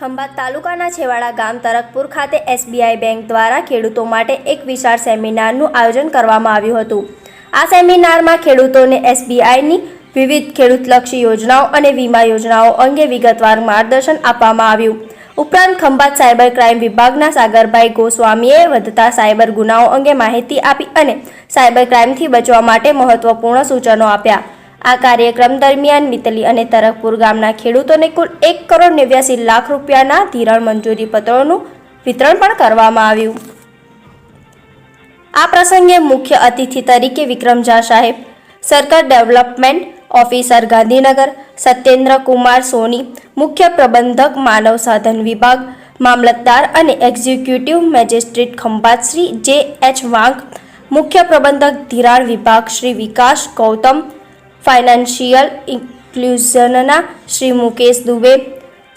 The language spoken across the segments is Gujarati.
ખંભાત તાલુકાના છેવાડા ગામ તરકપુર ખાતે એસબીઆઈ બેંક દ્વારા ખેડૂતો માટે એક વિશાળ સેમિનારનું આયોજન કરવામાં આવ્યું હતું। આ સેમિનારમાં ખેડૂતોને એસબીઆઈની વિવિધ ખેડૂતલક્ષી યોજનાઓ અને વીમા યોજનાઓ અંગે વિગતવાર માર્ગદર્શન આપવામાં આવ્યું। ઉપરાંત ખંભાત સાયબર ક્રાઇમ વિભાગના સાગરભાઈ ગોસ્વામીએ વધતા સાયબર ગુનાઓ અંગે માહિતી આપી અને સાયબર ક્રાઇમથી બચવા માટે મહત્વપૂર્ણ સૂચનો આપ્યા। આ કાર્યક્રમ દરમિયાન મિતલી અને તરકપુર ગામના ખેડૂતોને કુલ 1,89,00,000 રૂપિયાના ધિરાણ મંજૂરી પત્રોનું વિતરણ પણ કરવામાં આવ્યું। આ પ્રસંગે મુખ્ય અતિથિ તરીકે વિક્રમ ઝા સાહેબ, circle development officer Gandhinagar, Satyendra Kumar Soni, મુખ્ય પ્રબંધક માનવ સાધન વિભાગ, મામલતદાર અને executive magistrate Khambhat Shri J H. Vank, મુખ્ય પ્રબંધક ધિરાણ વિભાગ શ્રી વિકાસ ગૌતમ, ફાઇનાન્શિયલ ઇન્ક્લુઝનના શ્રી મુકેશ દુબે,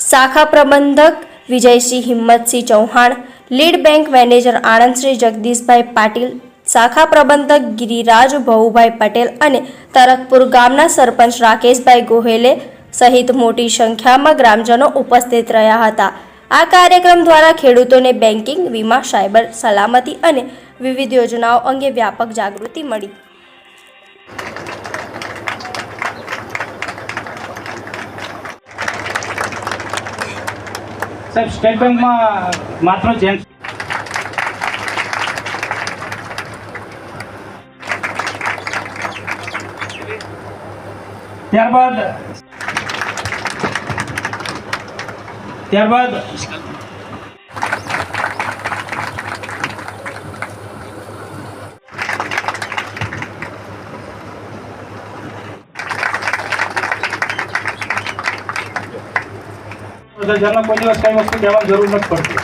શાખા પ્રબંધક Vijaysinh Himmatsinh Chauhan, lead bank manager Anand Shri Jagdishbhai Patil, શાખા પ્રબંધક ગિરિરાજ ભવુભાઈ પટેલ અને તરકપુર ગામના સરપંચ રાકેશભાઈ ગોહેલે સહિત મોટી સંખ્યામાં ગ્રામજનો ઉપસ્થિત રહ્યા હતા। આ કાર્યક્રમ દ્વારા ખેડૂતોને બેન્કિંગ, વીમા, સાયબર સલામતી અને વિવિધ યોજનાઓ અંગે વ્યાપક જાગૃતિ મળી। સાહેબ, સ્ટેટ બેંકમાં માત્ર જેન્ટ્સ ત્યારબાદ ઘરમાં કોઈ દિવસ કઈ વસ્તુ દેવાની જરૂર નથી પડતી।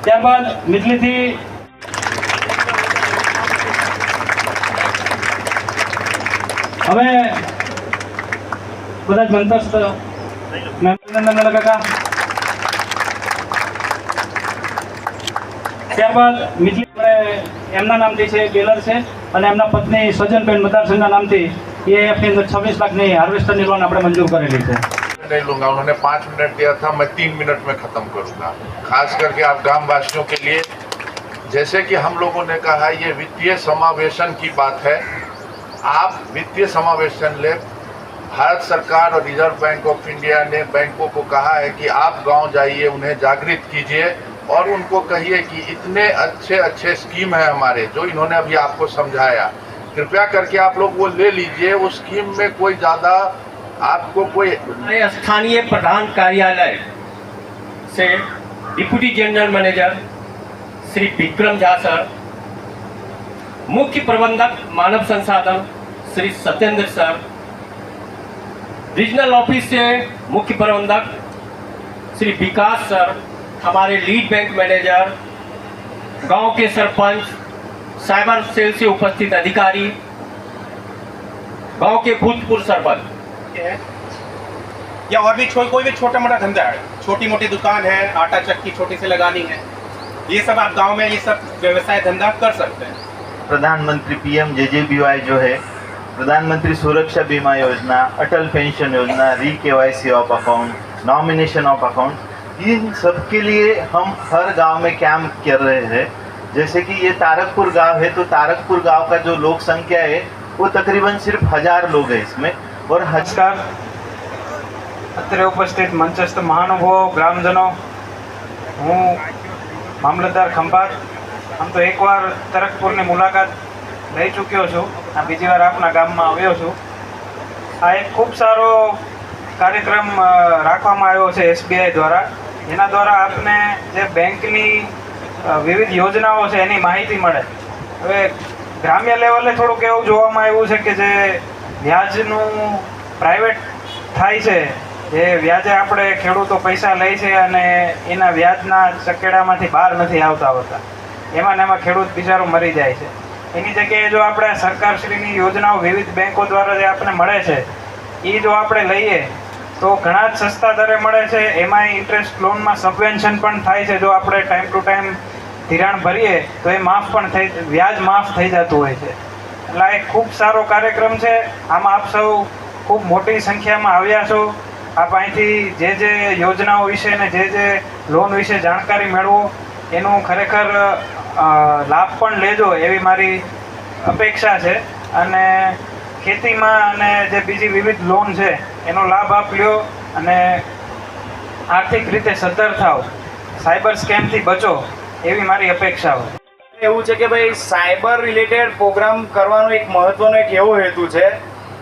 ત્યારબાદ મિતલીથી હવે બધા જ મંતસ્થ કાકા, ત્યારબાદ મિતલી એમના નામથી છે ડીલર છે અને એમના પત્ની સજનબેન મતદારસંઘના નામથી EIF ની અંદર 26 લાખની હાર્વેસ્ટરની લોન આપણે મંજૂર કરેલી છે। नहीं लूंगा, उन्होंने 5 मिनट दिया था, मैं 3 मिनट में खत्म करूंगा। खास करके आप ग्राम वासियों के लिए, जैसे कि हम लोगों ने कहा ये वित्तीय समावेशन की बात है। आप वित्तीय समावेशन ले, भारत सरकार और रिजर्व बैंक ऑफ इंडिया ने बैंकों को कहा है कि आप गांव जाइए, उन्हें जागृत कीजिए और उनको कहिए कि इतने अच्छे अच्छे स्कीम है हमारे, जो इन्होंने अभी आपको समझाया, कृपया करके आप लोग वो ले लीजिए। उस स्कीम में कोई ज़्यादा आपको कोई स्थानीय प्रधान कार्यालय से deputy general manager Shri Vikram Jha sir, मुख्य प्रबंधक मानव संसाधन Shri Satyendra sir, regional office से मुख्य प्रबंधक श्री विकास सर, हमारे लीड बैंक मैनेजर, गांव के सरपंच, साइबर सेल से उपस्थित अधिकारी, गांव के भूतपूर्व सरपंच या और भी कोई भी छोटा मोटा धंधा है, छोटी मोटी दुकान है, आटा चक्की छोटी सी लगानी है, ये सब आप गांव में ये सब व्यवसाय धंधा कर सकते हैं। प्रधानमंत्री PMJJBY जो है, प्रधानमंत्री सुरक्षा बीमा योजना, अटल पेंशन योजना, KYC of account, nomination of account, इन सब के लिए हम हर गांव में कैंप कर रहे हैं। जैसे कि ये तारकपुर गांव है, तो तारकपुर गांव का जो लोक संख्या है वो तकरीबन सिर्फ 1000 लोग हैं इसमें। और નમસ્કાર, અત્યારે ઉપસ્થિત મંચસ્થ મહાનુભાવો, ગ્રામજનો, હું મામલતદાર ખંભાત, આમ તો એકવાર તરકપુરની મુલાકાત લઈ ચૂક્યો છું, આ બીજી વાર આપના ગામમાં આવ્યો છું। આ એક ખૂબ સારો કાર્યક્રમ રાખવામાં આવ્યો છે SBI દ્વારા, જેના દ્વારા આપને જે બેંકની વિવિધ યોજનાઓ છે એની માહિતી મળે। હવે ગ્રામ્ય લેવલે થોડુંક એવું જોવામાં આવ્યું છે કે જે વ્યાજનું પ્રાઇવેટ થાય છે, જે વ્યાજે આપણે ખેડૂતો પૈસા લે છે અને એના વ્યાજના ચકેડામાંથી બહાર નથી આવતા હોતા, એમાં ને એમાં ખેડૂત બિચારો મરી જાય છે। એની જગ્યાએ જો આપણે સરકારશ્રીની યોજનાઓ વિવિધ બેંકો દ્વારા જે આપણને મળે છે એ જો આપણે લઈએ તો ઘણા જ સસ્તા દરે મળે છે। એમાં ઇન્ટરેસ્ટ લોનમાં સબવેન્શન પણ થાય છે, જો આપણે ટાઈમ ટુ ટાઈમ ધિરાણ ભરીએ તો એ માફ પણ વ્યાજ માફ થઈ જતું હોય છે। એટલે એક ખૂબ સારો કાર્યક્રમ છે, આમાં આપ સૌ ખૂબ મોટી સંખ્યામાં આવ્યા છો। આપ અહીંથી જે યોજનાઓ વિશે ને જે લોન વિશે જાણકારી મેળવો એનું ખરેખર લાભ પણ લેજો એવી મારી અપેક્ષા છે. અને ખેતીમાં અને જે બીજી વિવિધ લોન છે એનો લાભ આપ લ્યો અને આર્થિક રીતે સદ્ધર થાવ, સાયબર સ્કેમથી બચો એવી મારી અપેક્ષા હોય. એવું છે કે ભાઈ સાયબર રિલેટેડ પ્રોગ્રામ કરવાનો એક મહત્વનો એક એવો હેતુ છે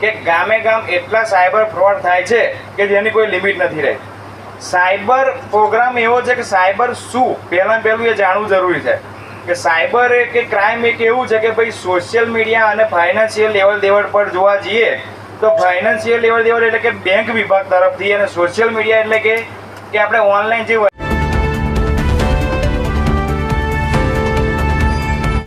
કે ગામે ગામ એટલા સાયબર ફ્રોડ થાય છે કે જેની કોઈ લિમિટ નથી રહી. સાયબર પ્રોગ્રામ એવો છે કે સાયબર શું પહેલું એ જાણવું જરૂરી છે કે સાયબર કે ક્રાઇમ એક એવું છે કે ભાઈ સોશિયલ મીડિયા અને ફાઇનાન્શિયલ લેવલ દેવડ પર જોવા જઈએ તો ફાઇનાન્શિયલ લેવલ દેવડ એટલે કે બેંક વિભાગ તરફથી અને સોશિયલ મીડિયા એટલે કે આપણે ઓનલાઈન જે